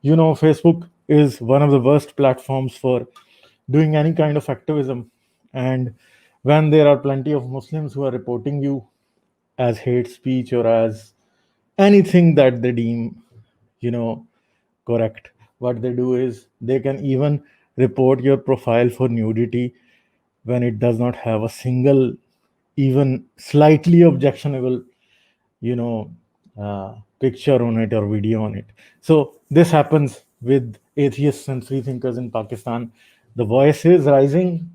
Facebook is one of the worst platforms for doing any kind of activism. And when there are plenty of Muslims who are reporting you as hate speech or as anything that they deem, you know, correct, what they do is they can even report your profile for nudity when it does not have a single, even slightly objectionable, you know, picture on it or video on it. So this happens with atheists and free thinkers in Pakistan. The voice is rising.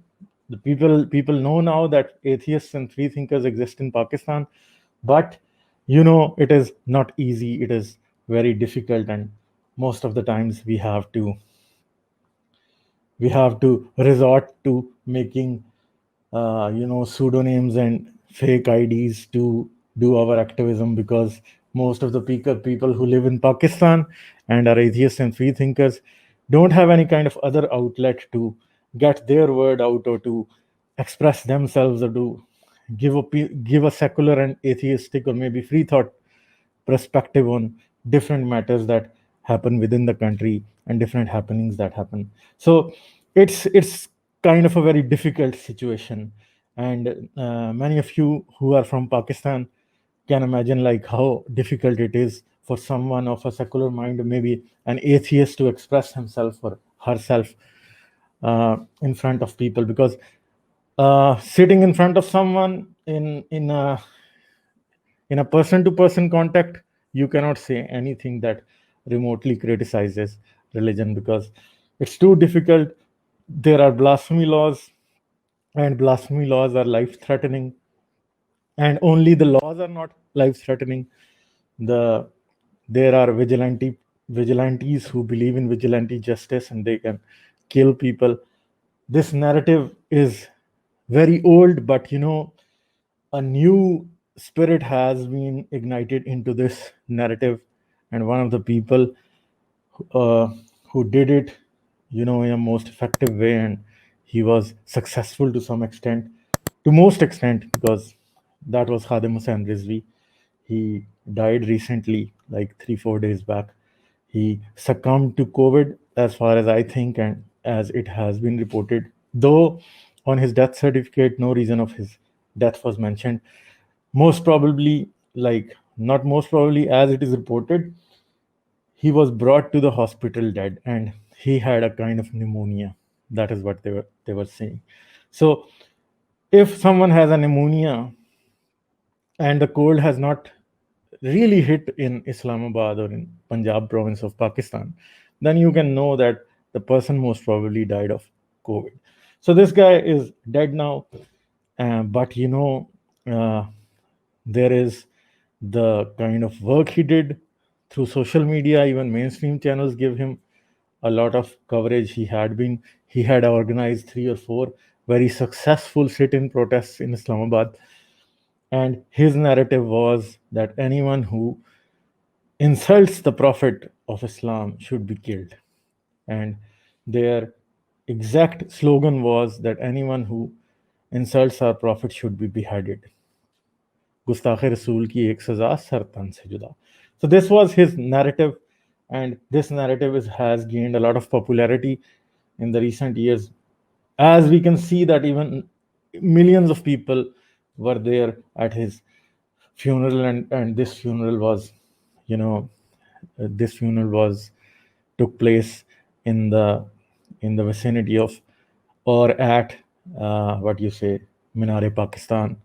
The people know now that atheists and free thinkers exist in Pakistan, but it is not easy. It is very difficult, and most of the times we have to resort to making pseudonyms and fake IDs to do our activism, because most of the people who live in Pakistan and are atheists and free thinkers don't have any kind of other outlet to get their word out or to express themselves or to give a secular and atheistic or maybe free thought perspective on different matters that happen within the country and different happenings that happen. So it's kind of a very difficult situation, and many of you who are from Pakistan can imagine like how difficult it is for someone of a secular mind, maybe an atheist, to express himself or herself in front of people, because sitting in front of someone in a person to person contact, you cannot say anything that remotely criticizes religion, because it's too difficult. There are blasphemy laws, and blasphemy laws are life threatening, and only the laws are not life threatening. There are vigilantes who believe in vigilante justice, and they can kill people. This narrative is very old, but a new spirit has been ignited into this narrative, and one of the people uh, who did it in a most effective way, and he was successful to some extent, to most extent, because that was Khadim Hussain Rizvi. He died recently, like 3 4 days back. He succumbed to COVID, as far as I think, and as it has been reported, though on his death certificate no reason of his death was mentioned. Most probably, like, not most probably, as it is reported, he was brought to the hospital dead, and he had a kind of pneumonia. That is what they were saying. So if someone has a pneumonia and the cold has not really hit in Islamabad or in Punjab province of Pakistan, then you can know that the person most probably died of COVID. So this guy is dead now, but uh, there is the kind of work he did through social media. Even mainstream channels give him a lot of coverage. He had organized 3 or 4 very successful sit-in protests in Islamabad, and his narrative was that anyone who insults the Prophet of Islam should be killed. And their exact slogan was that anyone who insults our Prophet should be beheaded. गुस्ताख रसूल की एक सजा sir तन से जुदा. So this was his narrative, and this narrative has gained a lot of popularity in the recent years. As we can see that even millions of people were there at his funeral, and this funeral was took place in the vicinity of, or at, what you say, Minare Pakistan.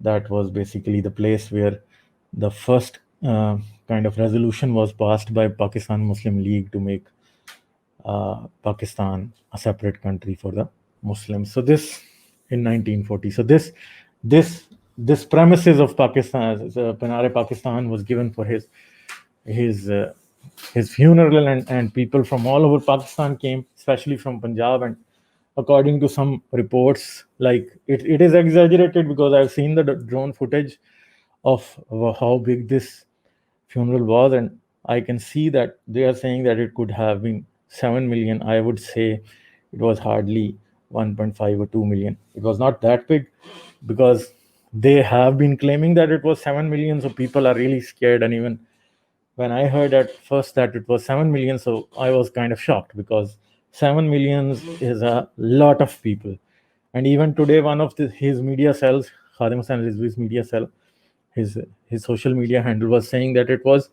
That was basically the place where the first kind of resolution was passed by Pakistan Muslim League to make Pakistan a separate country for the Muslims. So this in 1940. So this premises of Pakistan, Panare Pakistan, was given for his uh, his funeral, and people from all over Pakistan came, especially from Punjab. And according to some reports, like it is exaggerated, because I've seen the drone footage of how big this funeral was, and I can see that they are saying that it could have been 7 million. I would say it was hardly 1.5 or 2 million. It was not that big, because they have been claiming that it was 7 million. So people are really scared, and even when I heard at first that it was 7 million, so I was kind of shocked because 7 millions is a lot of people. And even today, one of his media cells, Khadim Hassan Rizvi's media cell, his his social media handle was saying that it was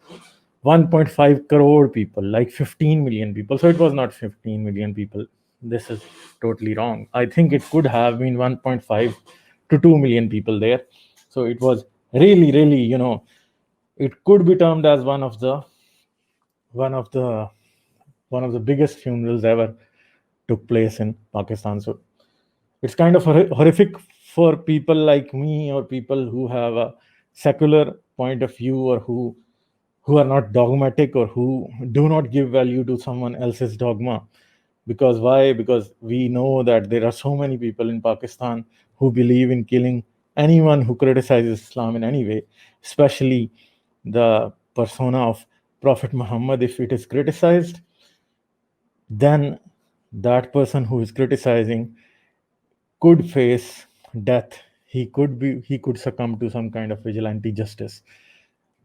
1.5 crore people, like 15 million people. So it was not 15 million people. This is totally wrong. I think it could have been 1.5 to 2 million people there. So it was really, really, it could be termed as one of the one of the biggest funerals ever took place in Pakistan. So it's kind of horrific for people like me or people who have a secular point of view, or who are not dogmatic, or who do not give value to someone else's dogma. Because why? Because we know that there are so many people in Pakistan who believe in killing anyone who criticizes Islam in any way, especially the persona of Prophet Muhammad. If it is criticized, then that person who is criticizing could face death. He could succumb to some kind of vigilante justice.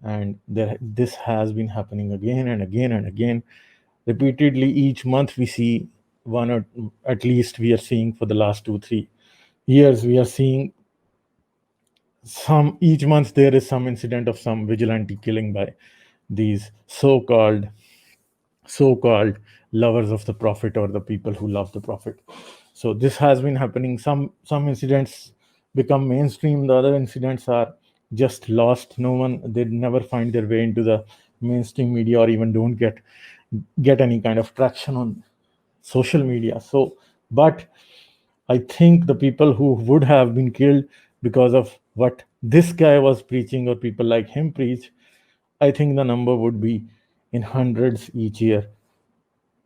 And this has been happening again and again and again, repeatedly. Each month we see one, or at least we are seeing for the last 2 3 years, we are seeing some, each month there is some incident of some vigilante killing by these so-called lovers of the prophet, or the people who love the prophet. So this has been happening. Some incidents become mainstream, the other incidents are just lost. No one, they never find their way into the mainstream media, or even don't get any kind of traction on social media. So, but I think the people who would have been killed because of what this guy was preaching, or people like him preach, I think the number would be in hundreds each year.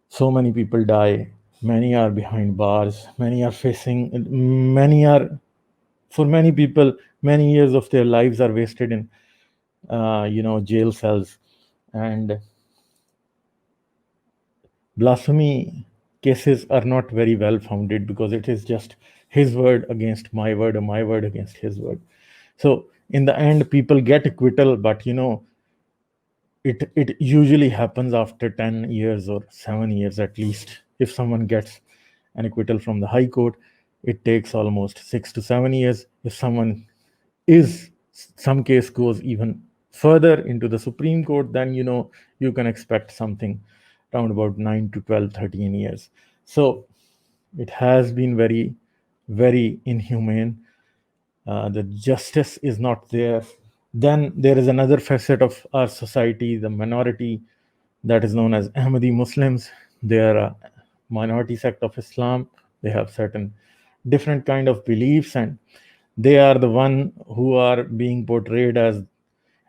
So many people die. Many are behind bars. Many are facing. Many are, for many people, many years of their lives are wasted in, jail cells. And blasphemy cases are not very well founded, because it is just his word against my word, or my word against his word. So in the end, people get acquittal, but it usually happens after 10 years or 7 years at least. If someone gets an acquittal from the high court, it takes almost 6 to 7 years. If someone is, some case goes even further into the Supreme Court, then you can expect something around about 9 to 12, 13 years. So it has been very, very inhumane. The justice is not there. Then there is another facet of our society, the minority, that is known as Ahmadi Muslims. They are a minority sect of Islam. They have certain different kind of beliefs, and they are the one who are being portrayed as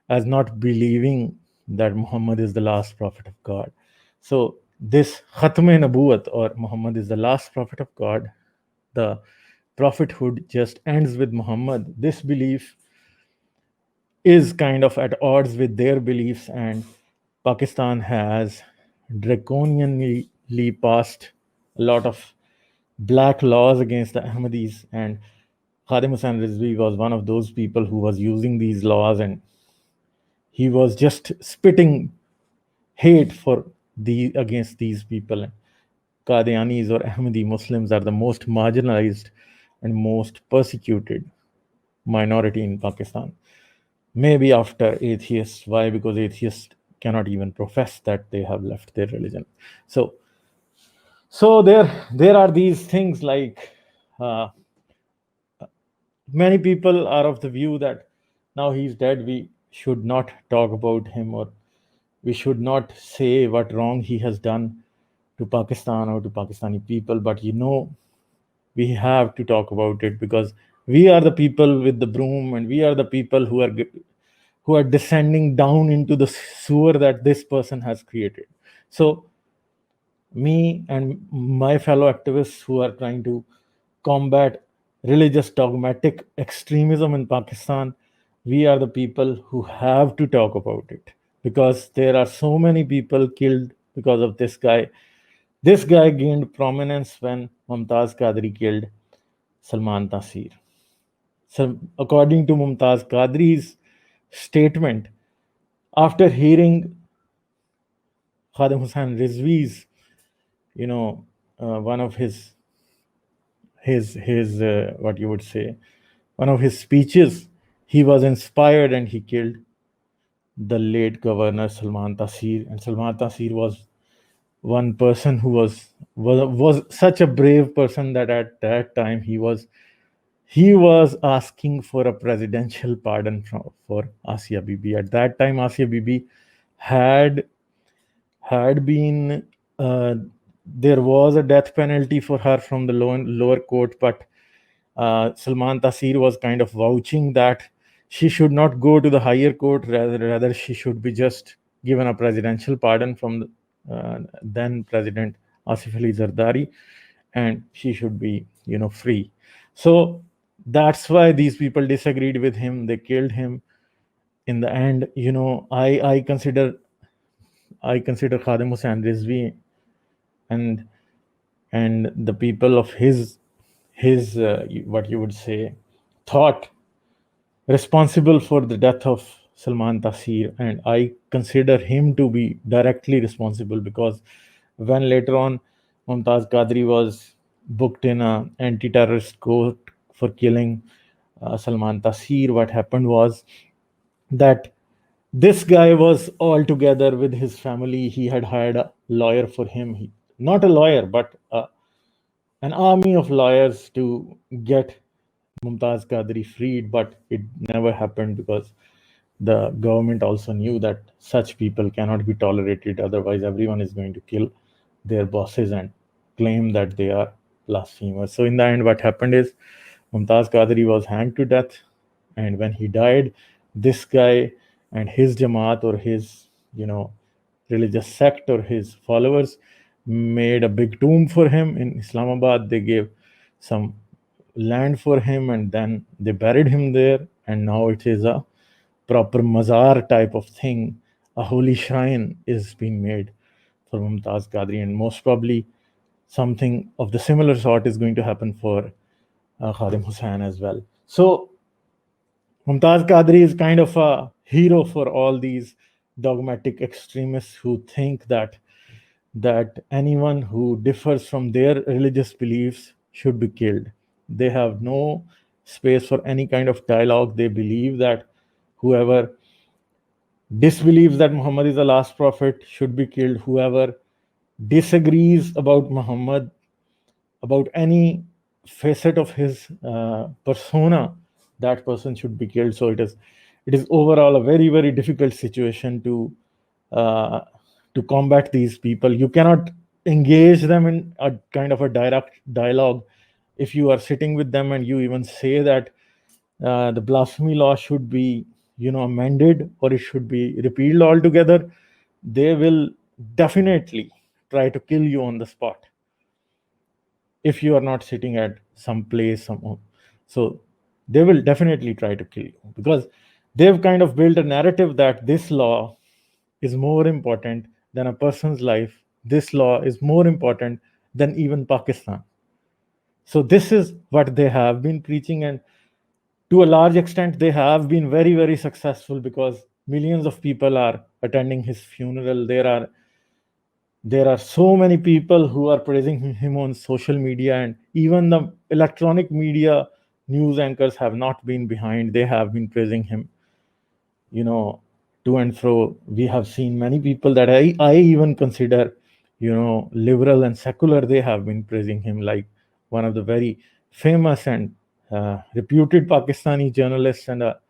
not believing that Muhammad is the last prophet of God. So this Khatm-e Nabuwat, or Muhammad is the last prophet of God, the prophethood just ends with Muhammad. This belief is kind of at odds with their beliefs, and Pakistan has draconianly passed a lot of black laws against the Ahmadis, and Khadim Hussain Rizvi was one of those people who was using these laws, and he was just spitting hate for against these people. Qadianis or Ahmadi Muslims are the most marginalized and most persecuted minority in Pakistan. Maybe after atheists. Why? Because atheists cannot even profess that they have left their religion. So, there are these things like, uh, many people are of the view that now he's dead, we should not talk about him, or we should not say what wrong he has done to Pakistan or to Pakistani people. But we have to talk about it, because we are the people with the broom, and we are the people who are descending down into the sewer that this person has created. So me and my fellow activists who are trying to combat religious dogmatic extremism in Pakistan, we are the people who have to talk about it, because there are so many people killed because of this guy. This guy gained prominence when Mumtaz Qadri killed Salman Taseer. So, according to Mumtaz Qadri's statement, after hearing Khadim Hussain Rizvi's, one of his what you would say, one of his speeches, he was inspired and he killed the late governor Salman Taseer. And Salman Taseer was one person who was such a brave person that at that time he was asking for a presidential pardon for Asia Bibi. At that time, Asia Bibi had had been there was a death penalty for her from the lower court, but Salman Taseer was kind of vouching that she should not go to the higher court, rather she should be just given a presidential pardon from the then President Asif Ali Zardari, and she should be, free. So that's why these people disagreed with him. They killed him. In the end, I consider Khadim Hussain Rizvi and the people of his what you would say thought responsible for the death of Salman Taseer, and I consider him to be directly responsible because when later on Mumtaz Qadri was booked in a anti-terrorist court for killing Salman Taseer, what happened was that this guy was all together with his family. He had hired a lawyer for him. Not a lawyer, but an army of lawyers to get Mumtaz Qadri freed, but it never happened because the government also knew that such people cannot be tolerated. Otherwise, everyone is going to kill their bosses and claim that they are blasphemers. So, in the end, what happened is Mumtaz Qadri was hanged to death, and when he died, this guy and his Jamaat or his, religious sect or his followers made a big tomb for him in Islamabad. They gave some land for him and then they buried him there, and now it is a proper mazar type of thing. A holy shrine is being made for Mumtaz Qadri, and most probably something of the similar sort is going to happen for Khadim Hussain as well. So Mumtaz Qadri is kind of a hero for all these dogmatic extremists who think that anyone who differs from their religious beliefs should be killed. They have no space for any kind of dialogue. They believe that whoever disbelieves that Muhammad is the last prophet should be killed. Whoever disagrees about Muhammad, about any facet of his persona, that person should be killed. So it is overall a very very difficult situation uh, to combat these people. You cannot engage them in a kind of a direct dialogue. If you are sitting with them and you even say that the blasphemy law should be, amended or it should be repealed altogether, they will definitely try to kill you on the spot if you are not sitting at some place some. So they will definitely try to kill you because they've kind of built a narrative that this law is more important than a person's life. This law is more important than even Pakistan. So this is what they have been preaching, and to a large extent they have been very very successful because millions of people are attending his funeral. There are so many people who are praising him on social media, and even the electronic media news anchors have not been behind. They have been praising him, you know to and fro. We have seen many people that I even consider, liberal and secular. They have been praising him, like one of the very famous and reputed Pakistani journalists and a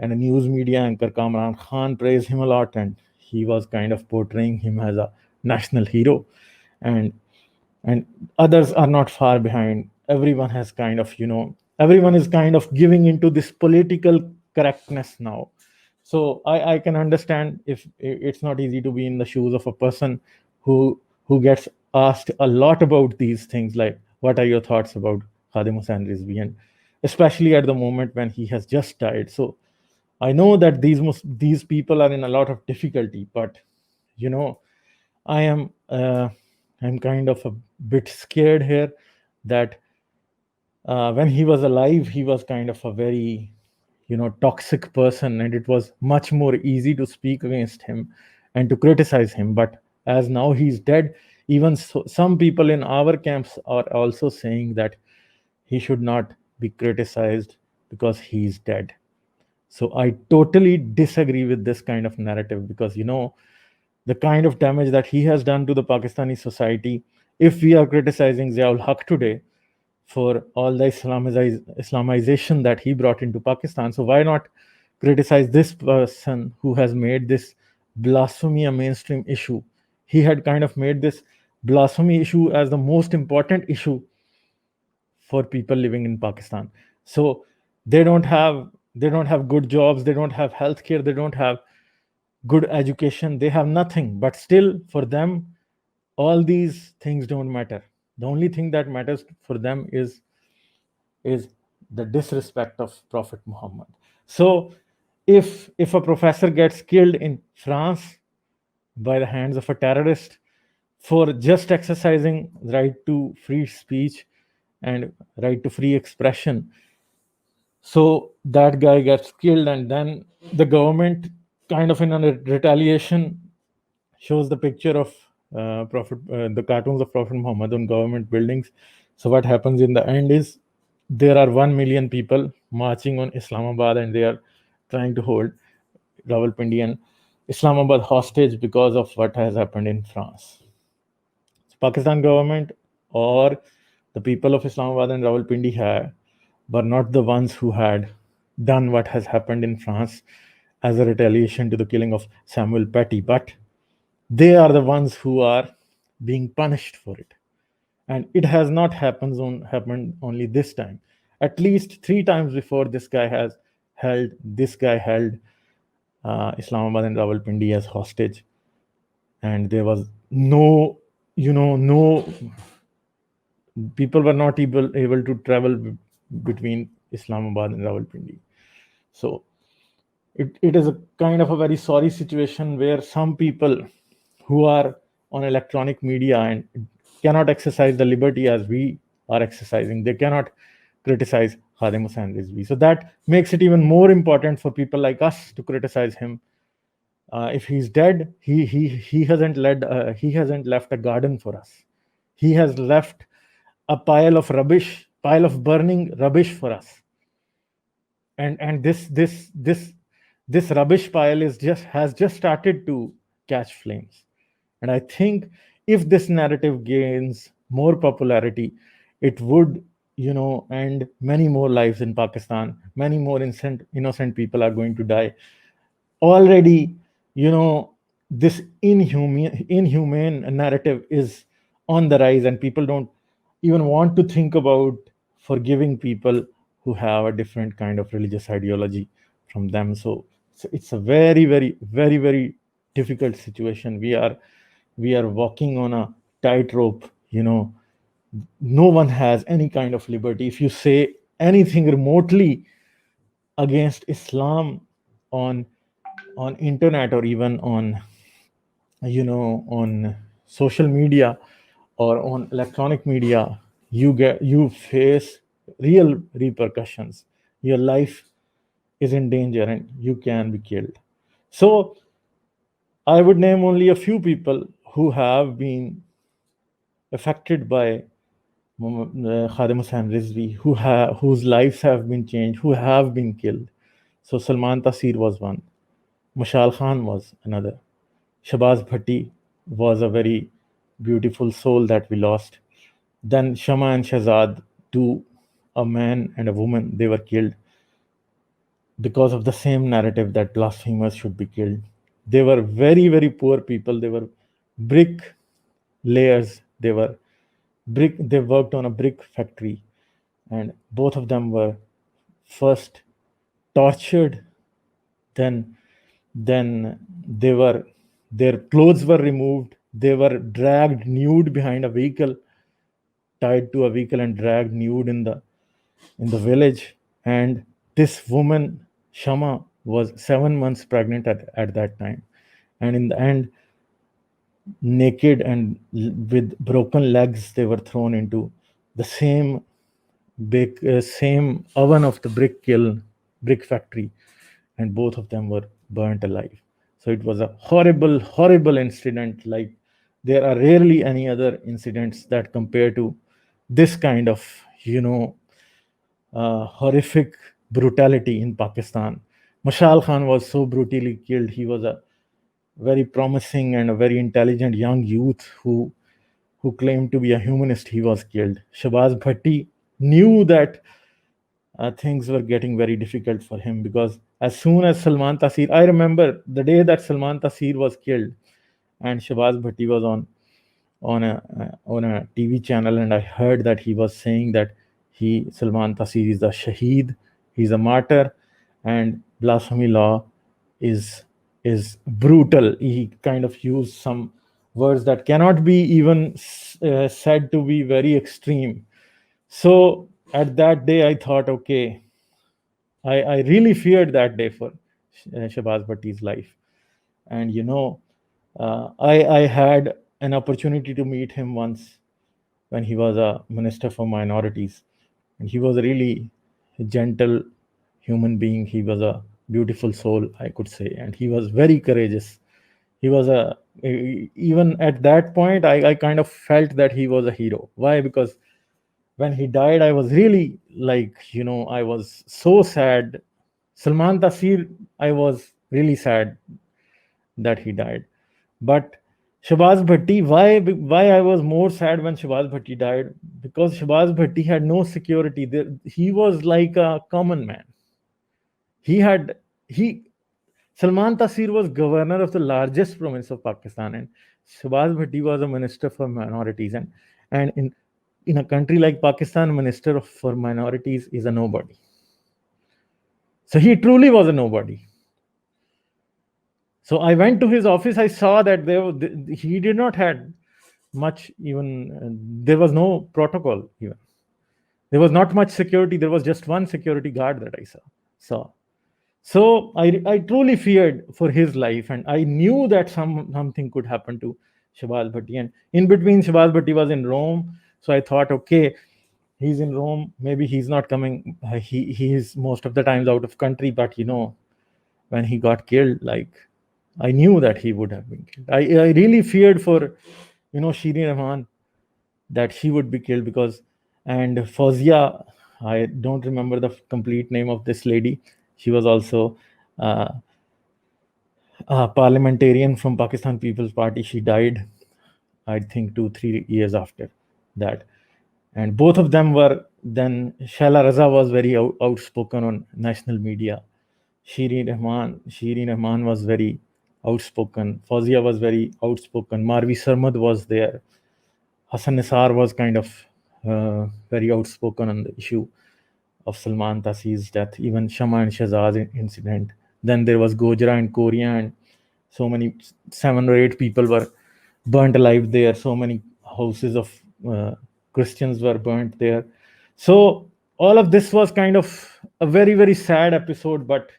news media anchor, Kamran Khan, praised him a lot, and he was kind of portraying him as a national hero. And and others are not far behind. Everyone has kind of, everyone is kind of giving into this political correctness now. So I can understand if it's not easy to be in the shoes of a person who gets asked a lot about these things, like what are your thoughts about Khadim Hussain Rizvi, and especially at the moment when he has just died. So I know that these people are in a lot of difficulty, but you know I am I'm kind of a bit scared here that when he was alive, he was kind of a very, toxic person, and it was much more easy to speak against him and to criticize him. But as now he's dead. Even so, some people in our camps are also saying that he should not be criticized because he's dead. So I totally disagree with this kind of narrative, because the kind of damage that he has done to the Pakistani society. If we are criticizing Ziaul Haq today for all the Islamization that he brought into Pakistan, so why not criticize this person who has made this blasphemy a mainstream issue? He had kind of made this blasphemy issue as the most important issue for people living in Pakistan. So they don't have good jobs, they don't have healthcare, they don't have good education, they have nothing. But still, for them, all these things don't matter. The only thing that matters for them is the disrespect of Prophet Muhammad. So if a professor gets killed in France by the hands of a terrorist for just exercising the right to free speech and right to free expression, so that guy gets killed, and then the government, kind of in a retaliation, shows the picture of the cartoons of Prophet Muhammad on government buildings. So what happens in the end is there are 1 million people marching on Islamabad, and they are trying to hold Rawalpindi and Islamabad hostage because of what has happened in France. Pakistan government or the people of Islamabad and Rawalpindi were not the ones who had done what has happened in France as a retaliation to the killing of Samuel Paty, but they are the ones who are being punished for it. And it has not happened only this time. At least 3 times before, this guy held Islamabad and Rawalpindi as hostage, and there was no people were not able to travel between Islamabad and Rawalpindi. So it is a kind of a very sorry situation where some people who are on electronic media and cannot exercise the liberty as we are exercising, they cannot criticize Khadim Hussain Rizvi. So that makes it even more important for people like us to criticize him. If he's dead, he hasn't left a garden for us. He has left a pile of burning rubbish for us. And this rubbish pile has just started to catch flames. And I think if this narrative gains more popularity, it would end many more lives in Pakistan. Many more innocent people are going to die. Already, this inhumane narrative is on the rise, and people don't even want to think about forgiving people who have a different kind of religious ideology from them. So it's a very, very, very, very difficult situation. We are walking on a tightrope. No one has any kind of liberty. If you say anything remotely against Islam on internet, or even on social media or on electronic media, you face real repercussions. Your life is in danger and you can be killed. So I would name only a few people who have been affected by Khadim Hussain Rizvi, whose lives have been changed, who have been killed. So Salman Taseer was one. Mashal Khan was another. Shabaz Bhatti was a very beautiful soul that we lost. Then Shama and Shahzad, two, a man and a woman, they were killed because of the same narrative that blasphemers should be killed. They were very, very poor people. They were brick layers. They worked on a brick factory, and both of them were first tortured, then their clothes were removed, they were dragged nude behind a vehicle, tied to a vehicle and dragged nude in the village. And this woman Shama was 7 months pregnant at that time, and in the end, naked and with broken legs, they were thrown into the same oven of the brick factory, and both of them were burnt alive. So it was a horrible, horrible incident. Like There are rarely any other incidents that compare to this kind of, you know, horrific brutality in Pakistan. Mashal Khan was so brutally killed. He was a very promising and a very intelligent young youth who claimed to be a humanist. He was killed. Shabaz Bhatti knew that things were getting very difficult for him, because as soon as Salman Taseer, I remember the day that Salman Taseer was killed, and Shabaz Bhatti was on a TV channel, and I heard that he was saying that Salman Taseer is a shaheed, he's a martyr, and blasphemy law is brutal. He kind of used some words that cannot be even said to be very extreme. So at that day, I thought, okay, I really feared that day for Shabaz Bhatti's life. And I had an opportunity to meet him once when he was a minister for minorities, and he was a really gentle human being. He was a beautiful soul, I could say, and he was very courageous. He was even at that point, I kind of felt that he was a hero. Why? Because when he died, I was really like, I was so sad. Salman Taseer, I was really sad that he died. But Shabaz Bhatti, why I was more sad when Shabaz Bhatti died? Because Shabaz Bhatti had no security. He was like a common man. He had he Salman Taseer was governor of the largest province of Pakistan, and Shabaz Bhatti was a minister for minorities. And in a country like Pakistan, minister for minorities is a nobody. So he truly was a nobody. So I went to his office. I saw that he did not had much, even there was no protocol even. There was not much security. There was just one security guard that I saw. So I truly feared for his life, and I knew that something could happen to Shabaz Bhatti. And in between, Shabaz Bhatti was in Rome, so I thought, okay, he's in Rome. Maybe he's not coming. He is most of the times out of country. But when he got killed, like, I knew that he would have been killed. I really feared for Shirin Rahman, that she would be killed, because, and Fauzia, I don't remember the complete name of this lady. She was also uh, a parliamentarian from Pakistan People's Party. She died, I think, 2-3 years after that. And both of them were then. Shaila Raza was very outspoken on national media. Shireen Rahman was very outspoken. Fauzia was very outspoken. Marvi Sarmad was there. Hassan Nisar was kind of very outspoken on the issue of Salman Taseer's death, even Shama and Shahzad's incident. Then there was Gojra and Korea, and so many, 7 or 8 people were burnt alive there. So many houses of Christians were burnt there. So all of this was kind of a very, very sad episode. But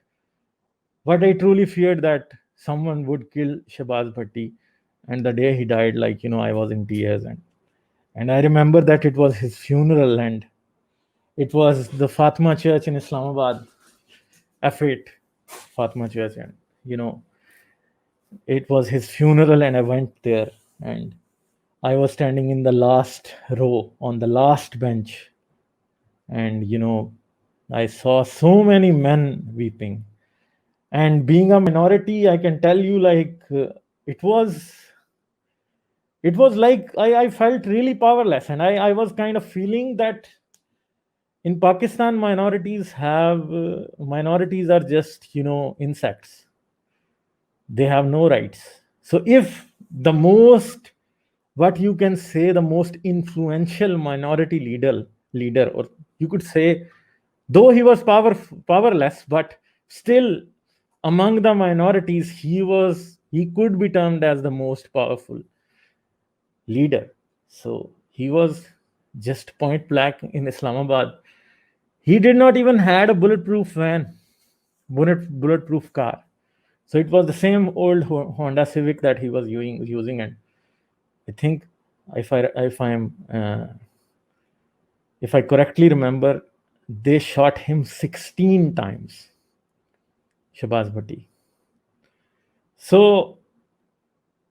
I truly feared that someone would kill Shabaz Bhatti. And the day he died, like, I was in tears. And I remember that it was his funeral, and it was the Fatima Church in Islamabad, F8 Fatima Church. And, it was his funeral, and I went there, and I was standing in the last row on the last bench. And, I saw so many men weeping. And being a minority, I can tell you, like, it was like I felt really powerless. And I was kind of feeling that in Pakistan, minorities are just, insects. They have no rights. So if the most, what you can say, the most influential minority leader, or you could say, though he was powerless, but still among the minorities, he could be termed as the most powerful leader. So he was just point blank in Islamabad. He did not even had a bulletproof bulletproof car. So it was the same old Honda Civic that he was using. And I think, if I correctly remember, they shot him 16 times, Shabaz Bhatti. So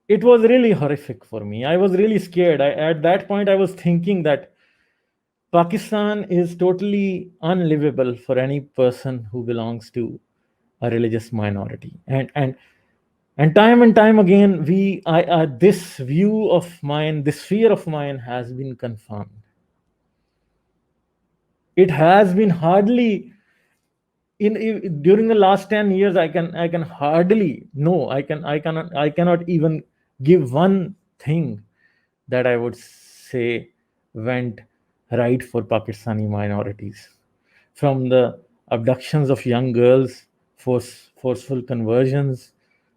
it was really horrific for me. I was really scared. At that point, I was thinking that Pakistan is totally unlivable for any person who belongs to a religious minority. And time again, this view of mine, this fear of mine, has been confirmed. It has been hardly during the last 10 years. I can hardly no. I cannot even give one thing that I would say went right for Pakistani minorities. From the abductions of young girls, forceful conversions,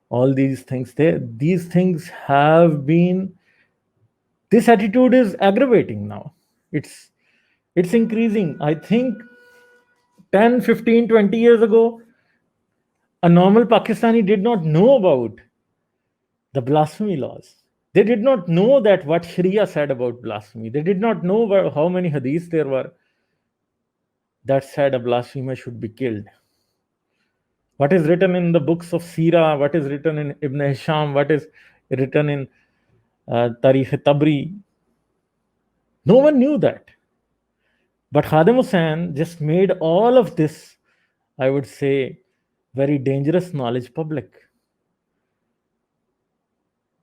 all these things. These things have been. This attitude is aggravating now. It's increasing. I think 10, 15, 20 years ago, a normal Pakistani did not know about the blasphemy laws. They did not know that what Sharia said about blasphemy. They did not know how many hadiths there were that said a blasphemer should be killed. What is written in the books of Sira, what is written in Ibn Hisham, what is written in Tarikh Tabri. No one knew that. But Khadim Hussain just made all of this, I would say, very dangerous knowledge public.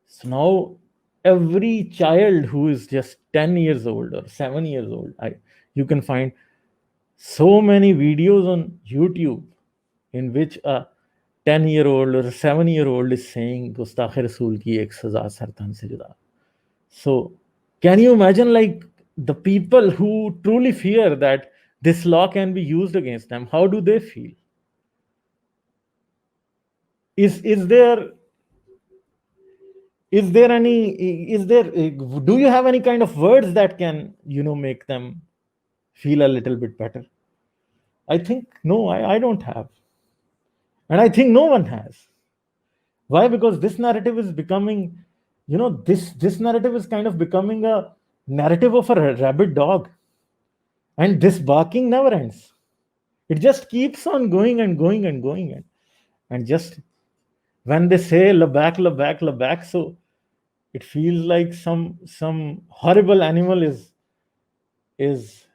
So now every child who is just 10 years old or 7 years old, you can find so many videos on YouTube in which a 10-year-old or a 7-year-old is saying Gustakh Rasool ki ek saza sartan se juda. So can you imagine, like, the people who truly fear that this law can be used against them, how do they feel? Is there any do you have any kind of words that can make them feel a little bit better? I think no, I don't have. And I think no one has. Why? Because this narrative is becoming, this narrative is kind of becoming a narrative of a rabid dog. And this barking never ends. It just keeps on going and going and going. And just when they say labak, labak, labak, so it feels like some horrible animal is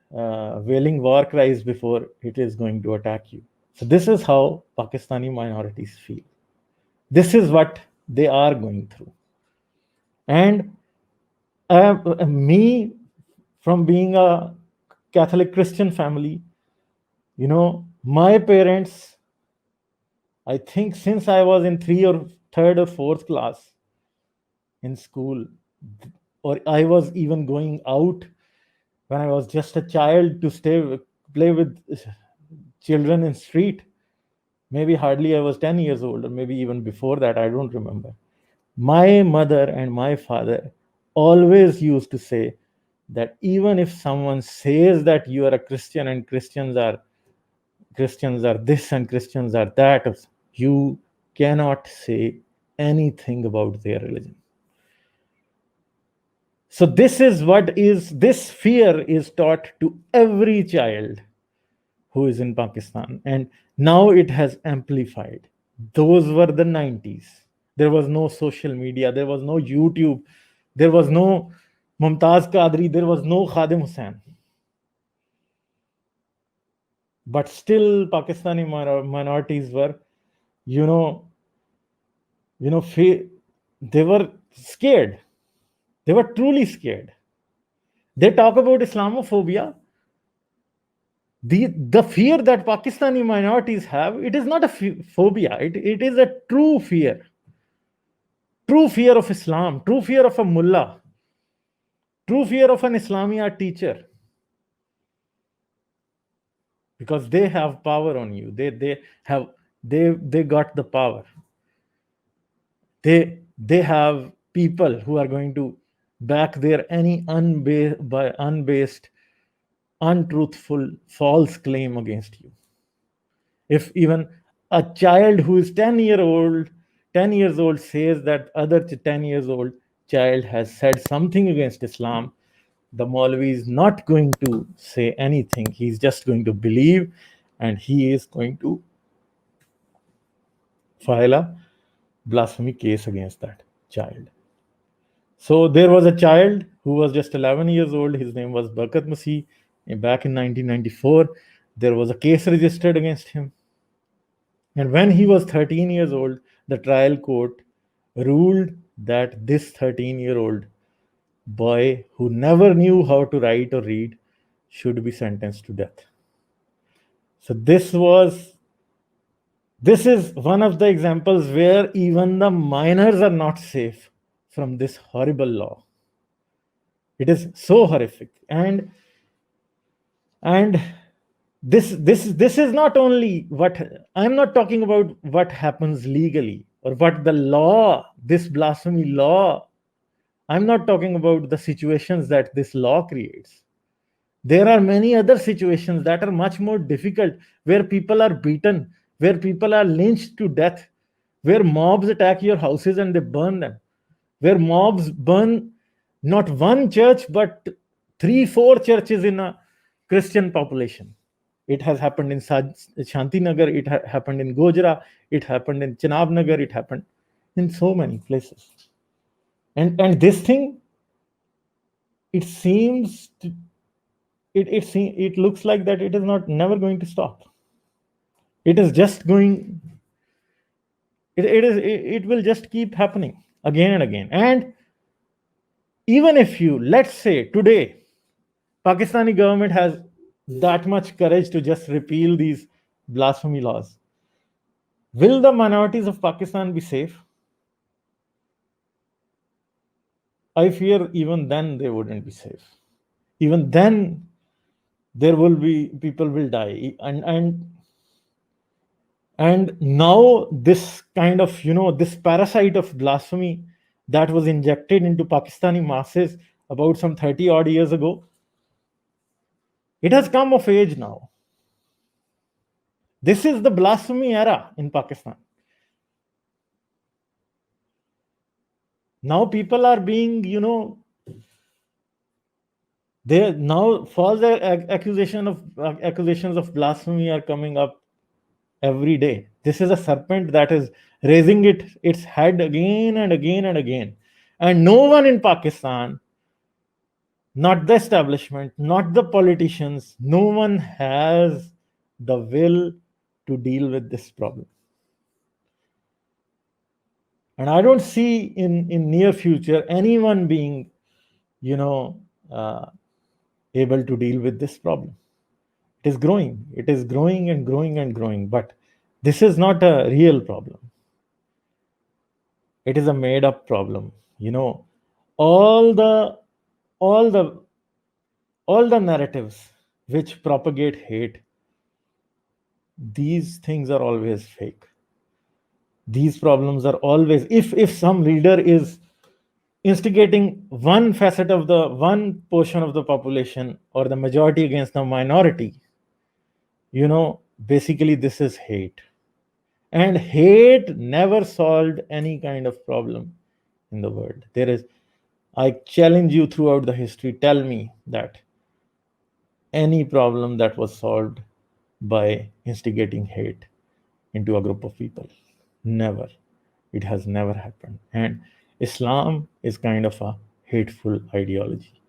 wailing war cries before it is going to attack you. So this is how Pakistani minorities feel. This is what they are going through. And me, from being a Catholic Christian family, my parents, I think since I was in third or fourth class in school, or I was even going out when I was just a child to play with children in street. Maybe hardly I was 10 years old, or maybe even before that, I don't remember. My mother and my father always used to say that even if someone says that you are a Christian and Christians are this and Christians are that, you cannot say anything about their religion. So this fear is taught to every child who is in Pakistan, and now it has amplified. Those were the 90s. There was no social media, there was no YouTube, there was no Mumtaz Qadri, there was no Khadim Hussain. But still, Pakistani minorities were, they were scared. They were truly scared. They talk about Islamophobia. The fear that Pakistani minorities have, it is not a phobia. It is a true fear. True fear of Islam, true fear of a mullah, true fear of an Islamia teacher. Because they have power on you. They got the power. They have people who are going to back their any unbased, untruthful, false claim against you. If even a child who is 10 years old says that other 10 years old child has said something against Islam, the Maulvi is not going to say anything. He's just going to believe, and he is going to file a blasphemy case against that child. So there was a child who was just 11 years old. His name was Barkat Masih. Back in 1994, there was a case registered against him. And when he was 13 years old, the trial court ruled that this 13-year-old boy who never knew how to write or read should be sentenced to death. So this is one of the examples where even the minors are not safe from this horrible law. It is so horrific. And this is not only what I'm not talking about what happens legally or what the law, this blasphemy law. I'm not talking about the situations that this law creates. There are many other situations that are much more difficult, where people are beaten, where people are lynched to death, where mobs attack your houses and they burn them, where mobs burn not one church but 3 4 churches in a Christian population. It has happened in Shantinagar, it happened in Gojra, it happened in Chenab Nagar, it happened in so many places. And this thing, it seems to, it looks like that it is not never going to stop. It is just going, it will just keep happening again and again. And even if you, let's say today, Pakistani government has that much courage to just repeal these blasphemy laws, will the minorities of Pakistan be safe? I fear even then they wouldn't be safe. Even then, there will be people will die. And now this kind of, this parasite of blasphemy that was injected into Pakistani masses about some 30 odd years ago, it has come of age now. This is the blasphemy era in Pakistan. Now people are being, they now false accusations of blasphemy are coming up every day. This is a serpent that is raising its head again and again and again. And no one in Pakistan, not the establishment, not the politicians, no one has the will to deal with this problem. And I don't see in near future anyone being, uh, able to deal with this problem. It is growing. It is growing and growing and growing. But this is not a real problem. It is a made up problem. All the all the all the narratives which propagate hate, these things are always fake. These problems are always, if some leader is instigating one facet of the one portion of the population or the majority against the minority, basically this is hate. And hate never solved any kind of problem in the world. I challenge you, throughout the history, tell me that any problem that was solved by instigating hate into a group of people. Never. It has never happened. And Islam is kind of a hateful ideology.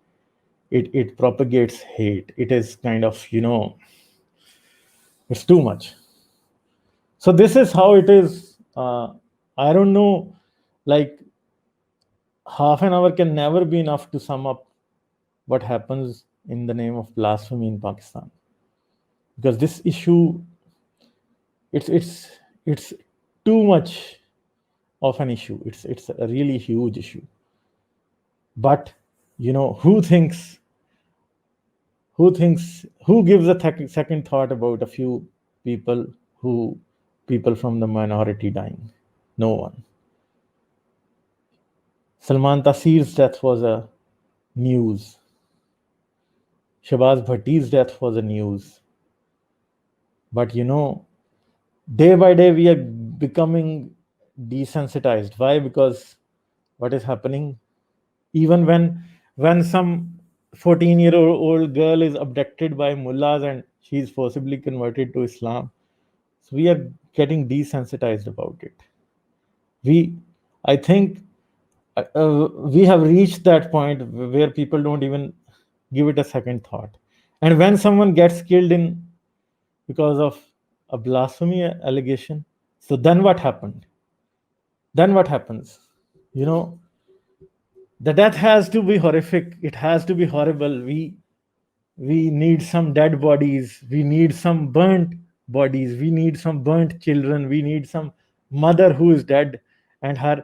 It propagates hate. It is kind of, it's too much. So this is how it is. I don't know, like, half an hour can never be enough to sum up what happens in the name of blasphemy in Pakistan. Because this issue, it's too much of an issue. It's a really huge issue. But who gives a second thought about a few people from the minority dying? No one. Salman Taseer's death was a news. Shabaz Bhatti's death was a news. But day by day we are becoming desensitized. Why? Because what is happening, even when some 14-year-old girl is abducted by mullahs and she is forcibly converted to Islam, so we are getting desensitized about it. I think we have reached that point where people don't even give it a second thought. And when someone gets killed in because of a blasphemy allegation, so then what happened? Then what happens? You know, the death has to be horrific. It has to be horrible. We need some dead bodies. We need some burnt bodies. We need some burnt children. We need some mother who is dead, and her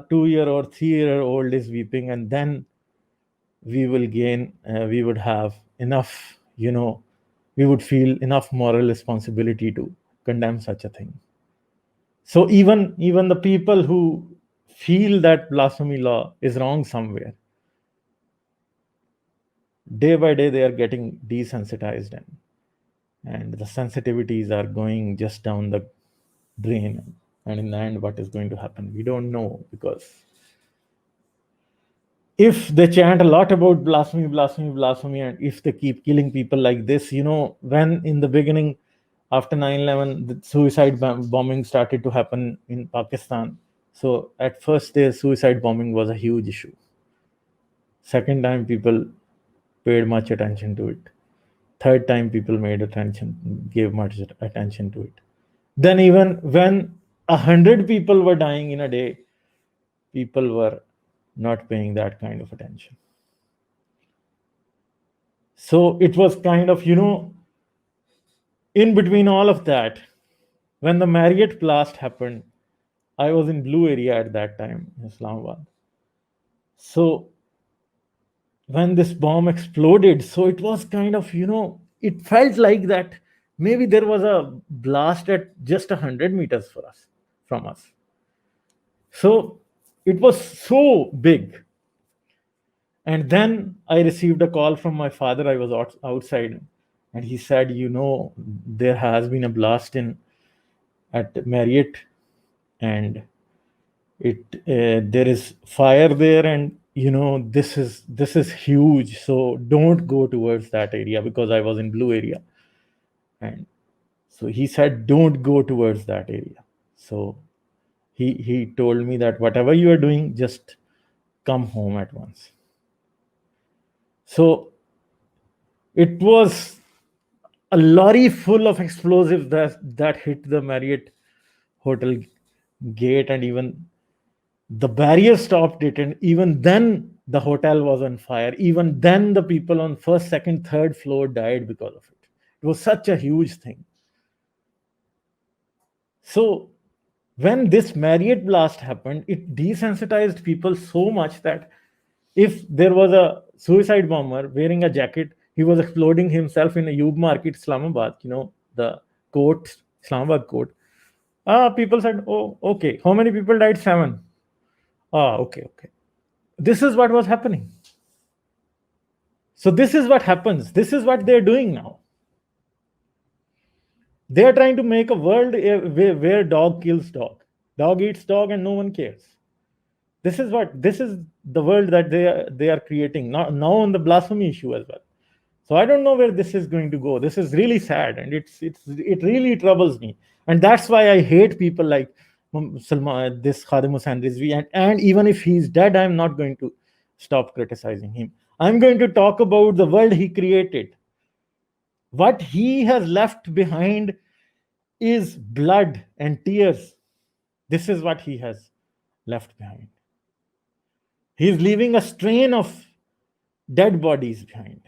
2 year or 3 year old is weeping, and then we would have enough, we would feel enough moral responsibility to condemn such a thing. So even the people who feel that blasphemy law is wrong somewhere, day by day they are getting desensitized, and the sensitivities are going just down the drain. And in the end, what is going to happen, we don't know, because if they chant a lot about blasphemy, blasphemy, blasphemy, and if they keep killing people like this, when in the beginning, after 9/11, the suicide bombing started to happen in Pakistan. So at first, their suicide bombing was a huge issue. Second time, people paid much attention to it. Third time, people gave much attention to it. Then even when 100 people were dying in a day, people were not paying that kind of attention. So it was kind of, in between all of that, when the Marriott blast happened, I was in Blue area at that time in Islamabad. So when this bomb exploded, so it was kind of, it felt like that maybe there was a blast at just 100 meters from us. So it was so big. And then I received a call from my father. I was outside, and he said, there has been a blast at Marriott, and there is fire there, and this is huge. So don't go towards that area, because I was in Blue area, and so he said, don't go towards that area. So he told me that whatever you are doing, just come home at once. So it was a lorry full of explosives that hit the Marriott hotel gate, and even the barrier stopped it, and even then the hotel was on fire. Even then the people on first, second, third floor died because of it. It was such a huge thing. So when this Marriott blast happened, it desensitized people so much that if there was a suicide bomber wearing a jacket, he was exploding himself in a Ayub Market, Islamabad, the court, Islamabad court. People said, oh, okay. How many people died? 7. Okay, okay. This is what was happening. So this is what happens. This is what they're doing now. They are trying to make a world where dog kills dog eats dog, and no one cares. This is the world that they are creating now on the blasphemy issue as well. So I don't know where this is going to go. This is really sad, and it really troubles me, and that's why I hate people like Salman, this Khadim Hussain Rizvi, and even if he's dead, I'm not going to stop criticizing him. I'm going to talk about the world he created. What he has left behind is blood and tears. This is what he has left behind. He's leaving a strain of dead bodies behind.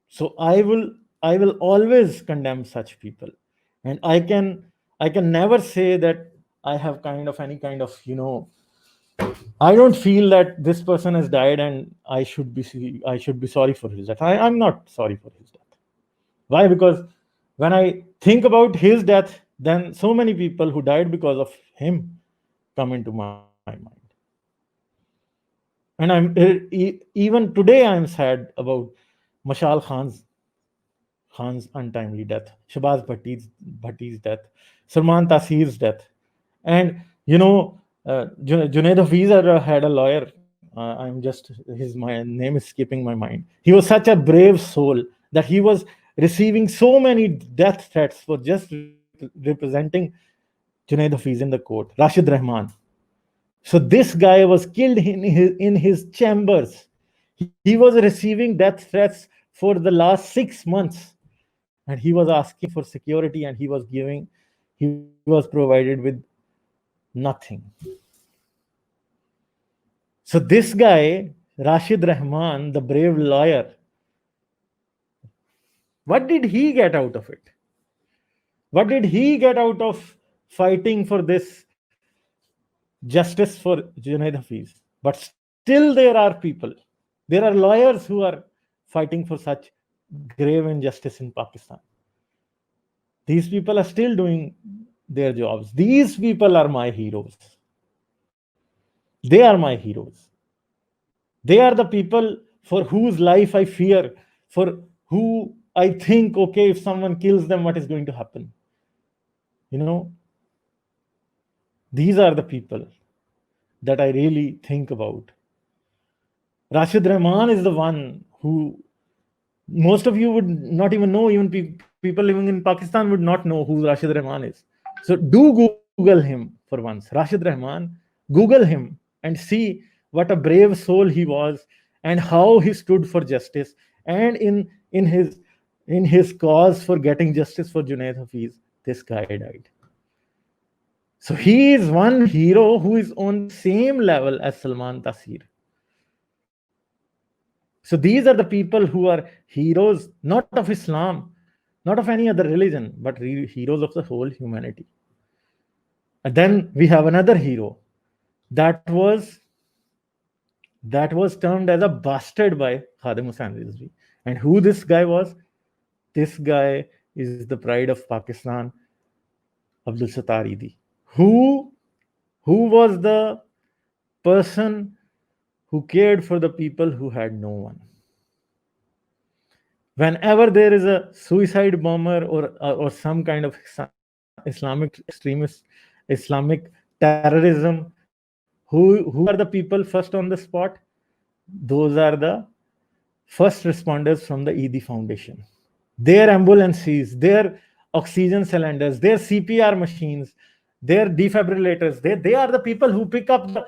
So I will always condemn such people, and I can never say that I have any kind of I don't feel that this person has died and I should be sorry for his death. I'm not sorry for his death. Why? Because when I think about his death, then so many people who died because of him come into my mind. And even today I'm sad about Mashal Khan's untimely death, Shabaz Bhatti's death, Salman Taseer's death. And Junaid Hafiz had a lawyer. My name is skipping my mind. He was such a brave soul that he was receiving so many death threats for just representing Junaid Hafiz in the court. Rashid Rahman. So this guy was killed in his chambers. He was receiving death threats for the last 6 months, and he was asking for security, and he was provided with nothing. So this guy, Rashid Rahman, the brave lawyer, what did he get out of it? What did he get out of fighting for this justice for Junaid Hafiz? But still, there are people, there are lawyers who are fighting for such grave injustice in Pakistan. These people are still doing their jobs. These people are my heroes. They are my heroes. They are the people for whose life I fear, for who I think, okay, if someone kills them, what is going to happen? You know, these are the people that I really think about. Rashid Rahman is the one who most of you would not even know, even people living in Pakistan would not know who Rashid Rahman is. So do Google him for once. Rashid Rahman, Google him and see what a brave soul he was and how he stood for justice. And in his cause for getting justice for Junaid Hafiz, this guy died. So he is one hero who is on the same level as Salman Taseer. So these are the people who are heroes, not of Islam, not of any other religion, but heroes of the whole humanity. And then we have another hero that was termed as a bastard by Khadim Hussain Rizvi. And who this guy was? This guy is the pride of Pakistan, Abdul Sattar Idi, who was the person who cared for the people who had no one. Whenever there is a suicide bomber or some kind of Islamic extremist, Islamic terrorism, who are the people first on the spot? Those are the first responders from the Eidi Foundation. Their ambulances, their oxygen cylinders, their CPR machines, their defibrillators, they are the people who pick up the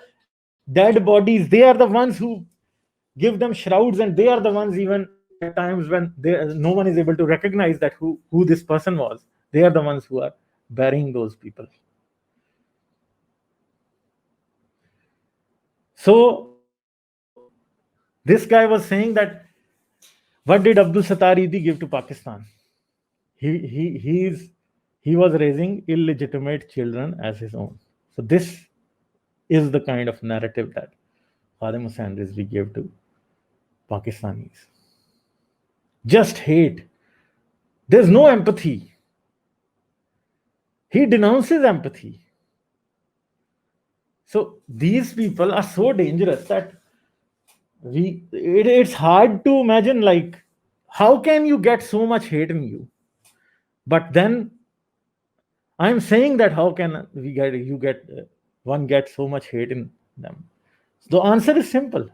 dead bodies. They are the ones who give them shrouds, and they are the ones, even at times when no one is able to recognize that who this person was. They are the ones who are burying those people. So this guy was saying that, what did Abdul Sattar Idi give to Pakistan? He was raising illegitimate children as his own. So this is the kind of narrative that Khadim Hussain Rizvi gave to Pakistanis. Just hate. There's no empathy. He denounces empathy. So these people are so dangerous that it's hard to imagine, like, how can you get so much hate in you? But then I'm saying that how can one get so much hate in them? The answer is simple.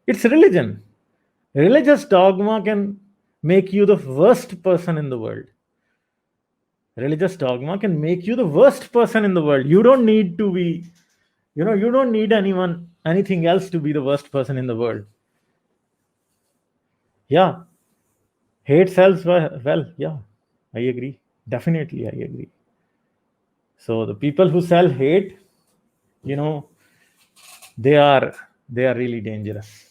It's religion. Religious dogma can make you the worst person in the world. Religious dogma can make you the worst person in the world. You don't need to be, you don't need anything else to be the worst person in the world. Yeah. Hate sells well. Yeah. I agree. Definitely, I agree. So the people who sell hate, they are really dangerous.